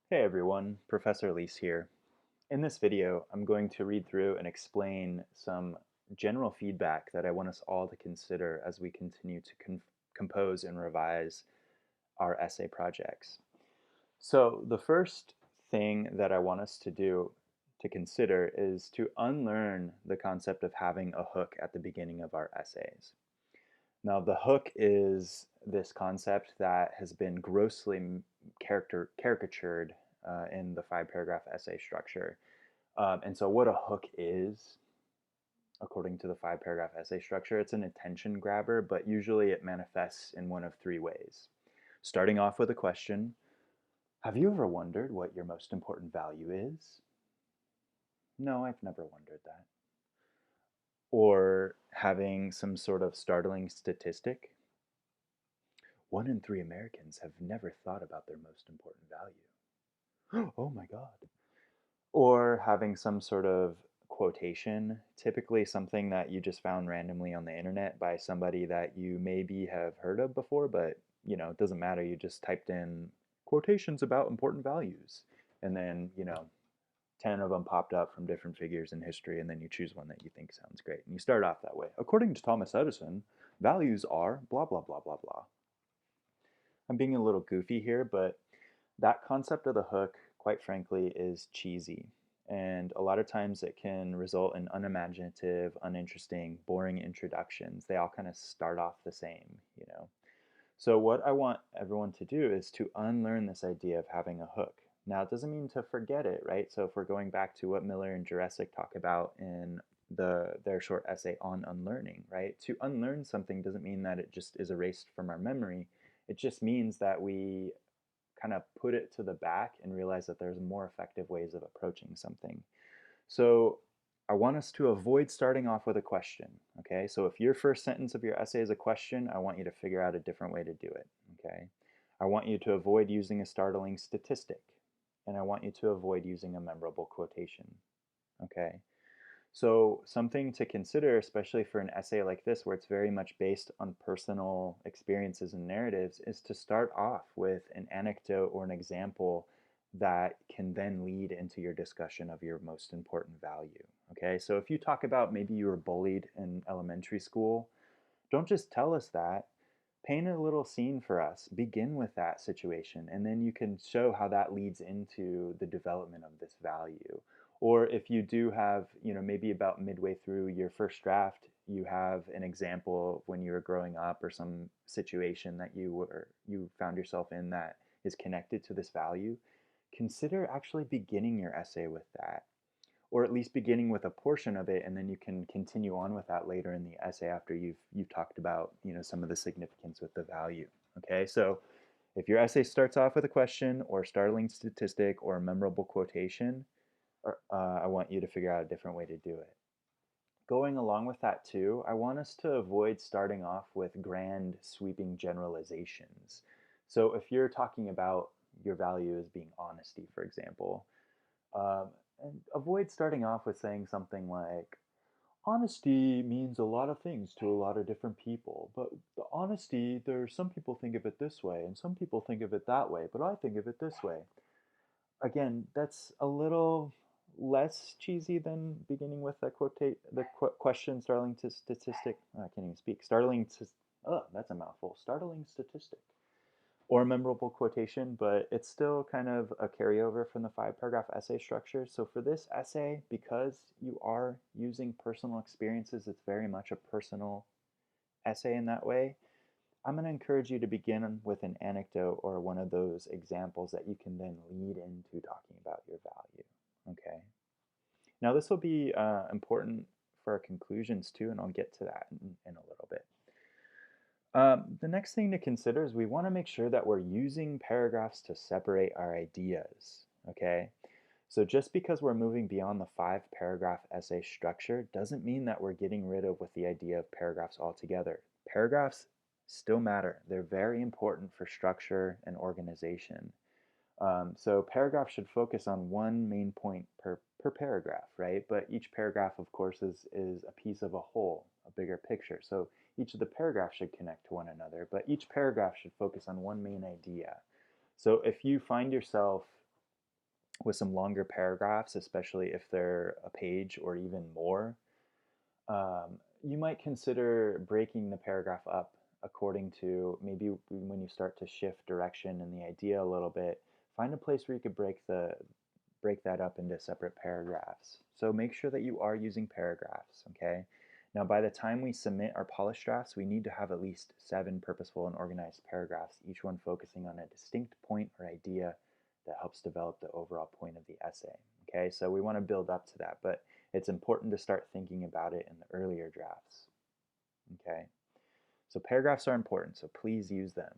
Hey everyone, Professor Leis here. In this video, I'm going to read through and explain some general feedback that I want us all to consider as we continue to compose and revise our essay projects. So the first thing that I want us to do to consider is to unlearn the concept of having a hook at the beginning of our essays. Now, the hook is this concept that has been grossly caricatured in the 5 paragraph essay structure. And so, what a hook is, according to the 5 paragraph essay structure, it's an attention grabber, but usually it manifests in one of 3 ways. Starting off with a question: have you ever wondered what your most important value is? No, I've never wondered that. Or having some sort of startling statistic: 1 in 3 Americans have never thought about their most important value. Oh my God. Or having some sort of quotation, typically something that you just found randomly on the internet by somebody that you maybe have heard of before, but it doesn't matter. You just typed in quotations about important values, and then 10 of them popped up from different figures in history, and then you choose one that you think sounds great. And you start off that way. According to Thomas Edison, values are blah, blah, blah, blah, blah. I'm being a little goofy here, but that concept of the hook, quite frankly, is cheesy. And a lot of times it can result in unimaginative, uninteresting, boring introductions. They all kind of start off the same. So, what I want everyone to do is to unlearn this idea of having a hook. Now, it doesn't mean to forget it, right? So, if we're going back to what Miller and Jurassic talk about in their short essay on unlearning, right? To unlearn something doesn't mean that it just is erased from our memory. It just means that we kind of put it to the back and realize that there's more effective ways of approaching something. So I want us to avoid starting off with a question, okay? So if your first sentence of your essay is a question, I want you to figure out a different way to do it, okay? I want you to avoid using a startling statistic, and I want you to avoid using a memorable quotation, okay? So something to consider, especially for an essay like this, where it's very much based on personal experiences and narratives, is to start off with an anecdote or an example that can then lead into your discussion of your most important value. Okay, so if you talk about maybe you were bullied in elementary school, don't just tell us that. Paint a little scene for us. Begin with that situation, and then you can show how that leads into the development of this value. Or if you do have, maybe about midway through your first draft, you have an example of when you were growing up or some situation that you found yourself in that is connected to this value. Consider actually beginning your essay with that, or at least beginning with a portion of it, and then you can continue on with that later in the essay after you've talked about some of the significance with the value. Okay, so if your essay starts off with a question or startling statistic or a memorable quotation, I want you to figure out a different way to do it. Going along with that too, I want us to avoid starting off with grand sweeping generalizations. So if you're talking about your value as being honesty, for example, um, and avoid starting off with saying something like, honesty means a lot of things to a lot of different people, but the honesty, there's some people think of it this way and some people think of it that way, but I think of it this way. Again, that's a little less cheesy than beginning with the question startling to statistic. Oh, I can't even speak. That's a mouthful. Startling statistic or a memorable quotation, but it's still kind of a carryover from the 5 paragraph essay structure. So for this essay, because you are using personal experiences, it's very much a personal essay in that way. I'm going to encourage you to begin with an anecdote or one of those examples that you can then lead into talking about your value. Okay. Now this will be important for our conclusions too, and I'll get to that in a little bit. The next thing to consider is we want to make sure that we're using paragraphs to separate our ideas, okay? So just because we're moving beyond the 5 paragraph essay structure doesn't mean that we're getting rid of with the idea of paragraphs altogether. Paragraphs still matter. They're very important for structure and organization. So paragraphs should focus on one main point per paragraph, right? But each paragraph, of course, is a piece of a whole, a bigger picture. So each of the paragraphs should connect to one another, but each paragraph should focus on one main idea. So if you find yourself with some longer paragraphs, especially if they're a page or even more. You might consider breaking the paragraph up according to maybe when you start to shift direction in the idea a little bit, find a place where you could break that up into separate paragraphs. So make sure that you are using paragraphs, okay? Now, by the time we submit our polished drafts, we need to have at least 7 purposeful and organized paragraphs, each one focusing on a distinct point or idea that helps develop the overall point of the essay, okay? So we want to build up to that, but it's important to start thinking about it in the earlier drafts, okay? So paragraphs are important, so please use them.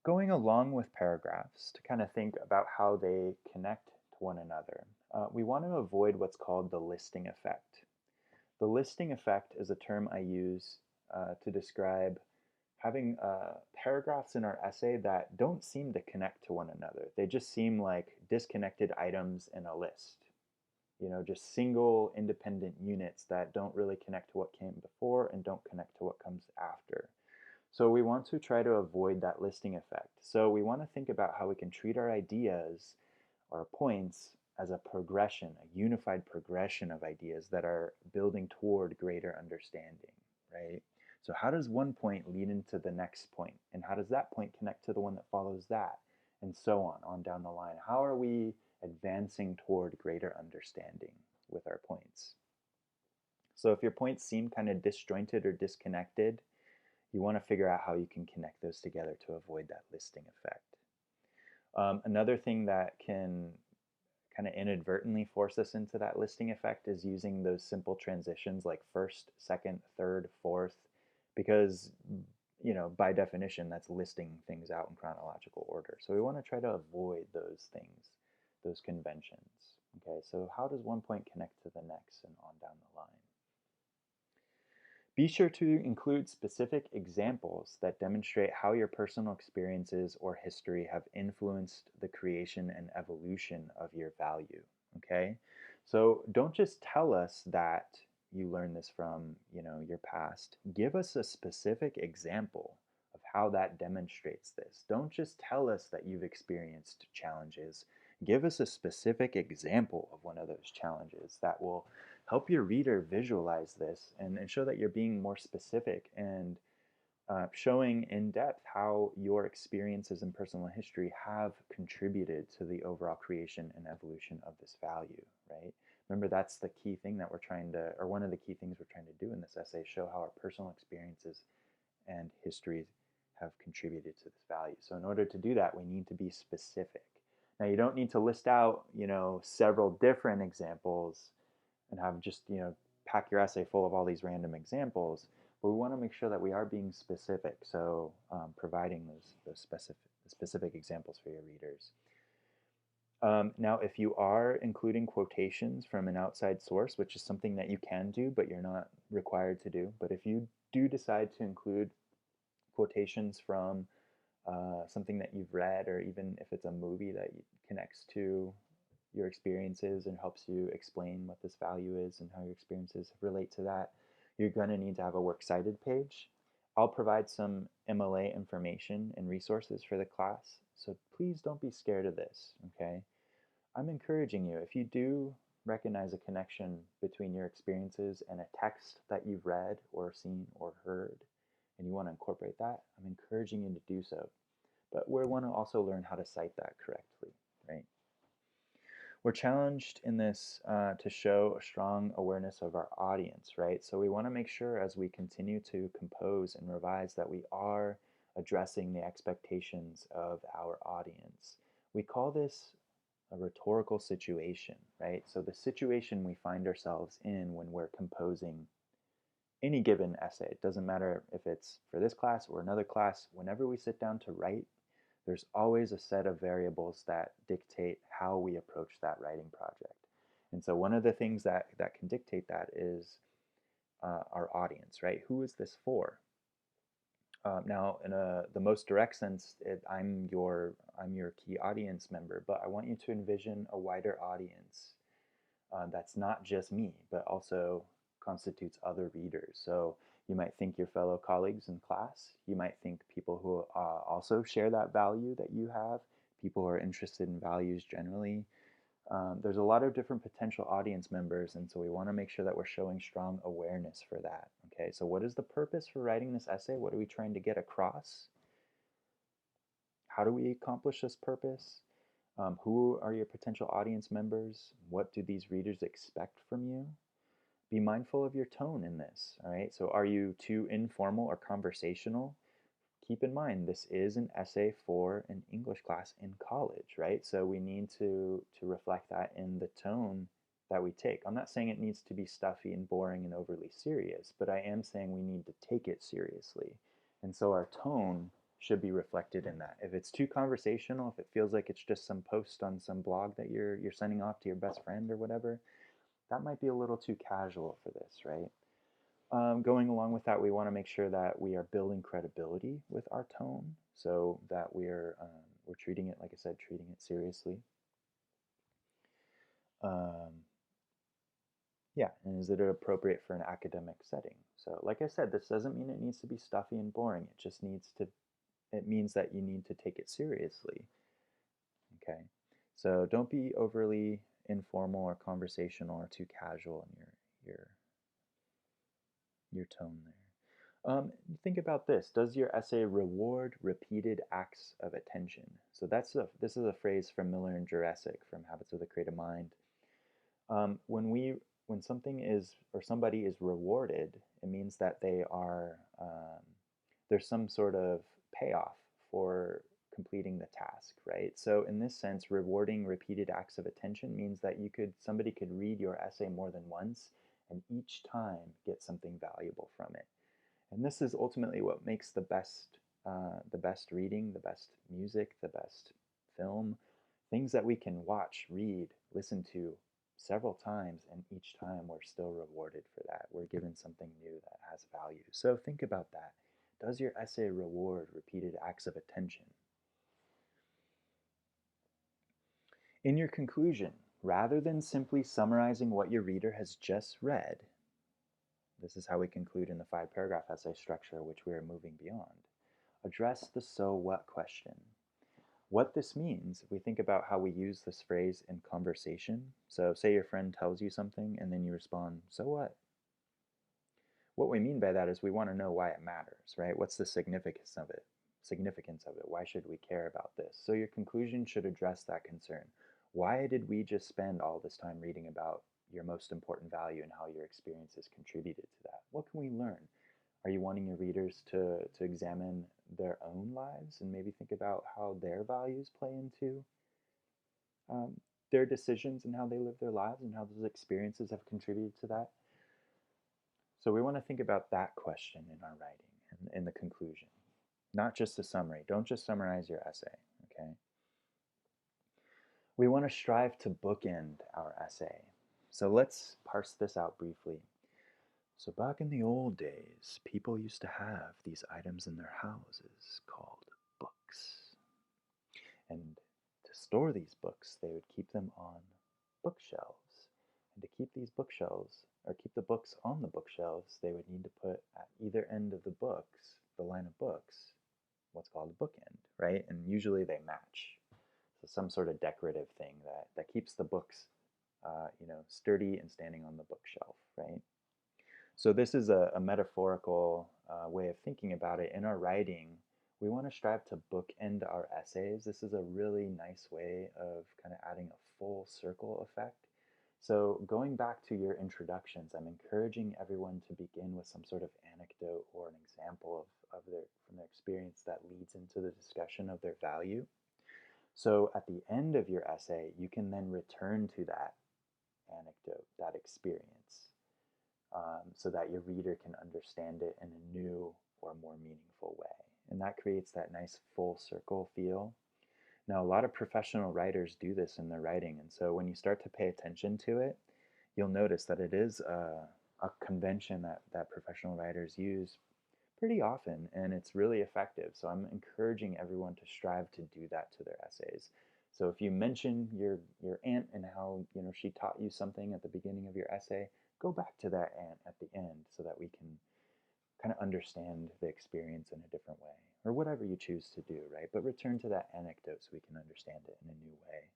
Going along with paragraphs to kind of think about how they connect to one another, we want to avoid what's called the listing effect. The listing effect is a term I use to describe having paragraphs in our essay that don't seem to connect to one another. They just seem like disconnected items in a list. You know, just single independent units that don't really connect to what came before and don't connect to what comes after. So we want to try to avoid that listing effect. So we want to think about how we can treat our ideas or points as a progression, a unified progression of ideas that are building toward greater understanding, right? So how does one point lead into the next point? And how does that point connect to the one that follows that? And so on down the line. How are we advancing toward greater understanding with our points? So if your points seem kind of disjointed or disconnected, you want to figure out how you can connect those together to avoid that listing effect. Another thing that can kind of inadvertently force us into that listing effect is using those simple transitions like first, second, third, fourth, because, you know, by definition, that's listing things out in chronological order. So we want to try to avoid those things, those conventions. Okay, so how does one point connect to the next and on down the line? Be sure to include specific examples that demonstrate how your personal experiences or history have influenced the creation and evolution of your value, okay? So don't just tell us that you learned this from, you know, your past. Give us a specific example of how that demonstrates this. Don't just tell us that you've experienced challenges. Give us a specific example of one of those challenges that will help your reader visualize this and show that you're being more specific and showing in depth how your experiences and personal history have contributed to the overall creation and evolution of this value, right? Remember, that's the key thing that we're trying to, or one of the key things we're trying to do in this essay, show how our personal experiences and histories have contributed to this value. So in order to do that, we need to be specific. Now, you don't need to list out, you know, several different examples and have just, you know, pack your essay full of all these random examples, but we want to make sure that we are being specific, so providing those specific examples for your readers. Now, if you are including quotations from an outside source, which is something that you can do, but you're not required to do, but if you do decide to include quotations from something that you've read, or even if it's a movie that connects to your experiences and helps you explain what this value is and how your experiences relate to that, you're going to need to have a works cited page. I'll provide some MLA information and resources for the class, so please don't be scared of this, okay? I'm encouraging you, if you do recognize a connection between your experiences and a text that you've read or seen or heard, and you want to incorporate that, I'm encouraging you to do so. But we want to also learn how to cite that correctly, right? We're challenged in this to show a strong awareness of our audience, right? So we want to make sure as we continue to compose and revise that we are addressing the expectations of our audience. We call this a rhetorical situation, right? So the situation we find ourselves in when we're composing any given essay, it doesn't matter if it's for this class or another class, whenever we sit down to write, there's always a set of variables that dictate how we approach that writing project. And so one of the things that can dictate that is our audience, right? Who is this for? Now, in the most direct sense, I'm your key audience member, but I want you to envision a wider audience that's not just me, but also constitutes other readers. So you might think your fellow colleagues in class. You might think people who also share that value that you have, people who are interested in values generally. There's a lot of different potential audience members, and so we want to make sure that we're showing strong awareness for that. Okay, so what is the purpose for writing this essay? What are we trying to get across? How do we accomplish this purpose? Who are your potential audience members? What do these readers expect from you? Be mindful of your tone in this, all right? So are you too informal or conversational? Keep in mind, this is an essay for an English class in college, right? So we need to reflect that in the tone that we take. I'm not saying it needs to be stuffy and boring and overly serious, but I am saying we need to take it seriously. And so our tone should be reflected in that. If it's too conversational, if it feels like it's just some post on some blog that you're sending off to your best friend or whatever, that might be a little too casual for this, right? Going along with that, we want to make sure that we are building credibility with our tone, so that we're treating it, like I said, treating it seriously. Yeah, and is it appropriate for an academic setting? So, like I said, this doesn't mean it needs to be stuffy and boring. It just needs to. It means that you need to take it seriously. Okay, so don't be overly informal or conversational or too casual in your tone there. Think about this. Does your essay reward repeated acts of attention? So this is a phrase from Miller and Jurecic from Habits of the Creative Mind. When something is or somebody is rewarded, it means that there's some sort of payoff for completing the task, right? So in this sense, rewarding repeated acts of attention means that somebody could read your essay more than once and each time get something valuable from it. And this is ultimately what makes the best reading, the best music, the best film, things that we can watch, read, listen to several times, and each time we're still rewarded for that. We're given something new that has value. So think about that. Does your essay reward repeated acts of attention? In your conclusion, rather than simply summarizing what your reader has just read, this is how we conclude in the 5-paragraph essay structure, which we are moving beyond. Address the so what question. What this means, if we think about how we use this phrase in conversation, so say your friend tells you something and then you respond, so what? What we mean by that is we want to know why it matters, right? What's the significance of it? Why should we care about this? So your conclusion should address that concern. Why did we just spend all this time reading about your most important value and how your experiences contributed to that? What can we learn? Are you wanting your readers to examine their own lives and maybe think about how their values play into their decisions and how they live their lives and how those experiences have contributed to that? So we want to think about that question in our writing and in the conclusion, not just a summary. Don't just summarize your essay, okay? We want to strive to bookend our essay. So let's parse this out briefly. So back in the old days, people used to have these items in their houses called books. And to store these books, they would keep them on bookshelves. And to keep these bookshelves, or keep the books on the bookshelves, they would need to put at either end of the books, the line of books, what's called a bookend, right? And usually they match. So some sort of decorative thing that keeps the books sturdy and standing on the bookshelf, right? So this is a metaphorical way of thinking about it. In our writing, we want to strive to bookend our essays. This is a really nice way of kind of adding a full circle effect. So going back to your introductions, I'm encouraging everyone to begin with some sort of anecdote or an example from their experience that leads into the discussion of their value. So at the end of your essay, you can then return to that anecdote, that experience, so that your reader can understand it in a new or more meaningful way. And that creates that nice full circle feel. Now, a lot of professional writers do this in their writing, and so when you start to pay attention to it, you'll notice that it is a convention that professional writers use pretty often, and it's really effective. So I'm encouraging everyone to strive to do that to their essays. So if you mention your aunt and how she taught you something at the beginning of your essay, go back to that aunt at the end so that we can kind of understand the experience in a different way, or whatever you choose to do, right? But return to that anecdote so we can understand it in a new way.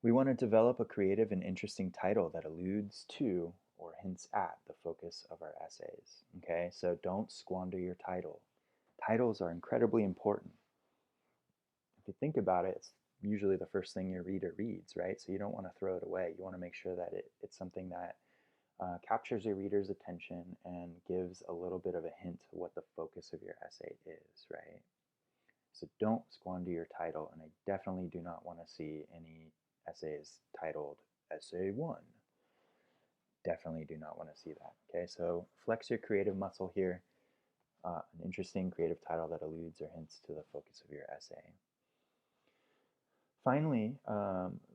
We want to develop a creative and interesting title that alludes to or hints at the focus of our essays. Okay, so don't squander your title. Titles are incredibly important. If you think about it, it's usually the first thing your reader reads, right? So you don't want to throw it away. You want to make sure that it's something that captures your reader's attention and gives a little bit of a hint to what the focus of your essay is, right? So don't squander your title, and I definitely do not want to see any essays titled Essay 1. Definitely do not want to see that, okay? So flex your creative muscle here. An interesting creative title that alludes or hints to the focus of your essay. Finally,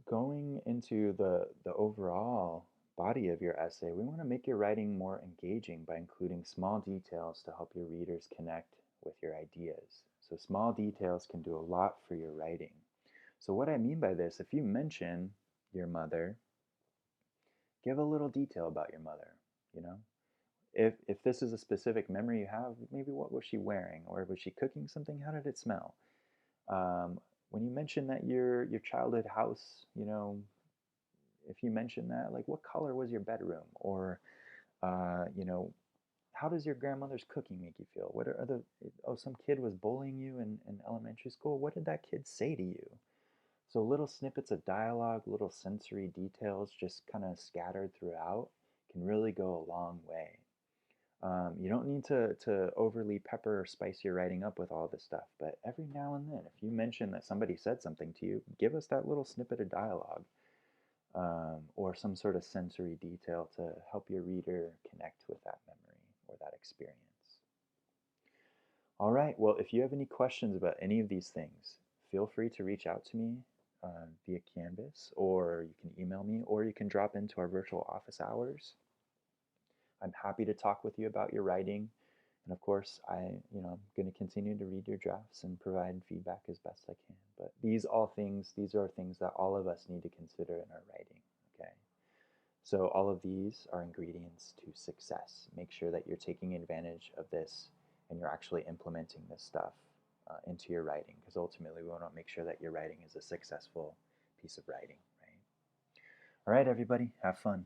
going into the overall body of your essay, we want to make your writing more engaging by including small details to help your readers connect with your ideas. So small details can do a lot for your writing. So what I mean by this, if you mention your mother, give a little detail about your mother, you know? If this is a specific memory you have, maybe what was she wearing? Or was she cooking something? How did it smell? When you mention that your childhood house, if you mention that, like what color was your bedroom? Or, you know, how does your grandmother's cooking make you feel? What are the, oh, some kid was bullying you in elementary school. What did that kid say to you? So little snippets of dialogue, little sensory details just kind of scattered throughout can really go a long way. You don't need to overly pepper or spice your writing up with all this stuff, but every now and then, if you mention that somebody said something to you, give us that little snippet of dialogue or some sort of sensory detail to help your reader connect with that memory or that experience. All right, well, if you have any questions about any of these things, feel free to reach out to me via Canvas, or you can email me, or you can drop into our virtual office hours. I'm happy to talk with you about your writing. And of course, I'm going to continue to read your drafts and provide feedback as best I can. But these are things that all of us need to consider in our writing, okay? So all of these are ingredients to success. Make sure that you're taking advantage of this and you're actually implementing this stuff into your writing, because ultimately we want to make sure that your writing is a successful piece of writing, right? All right, everybody, have fun.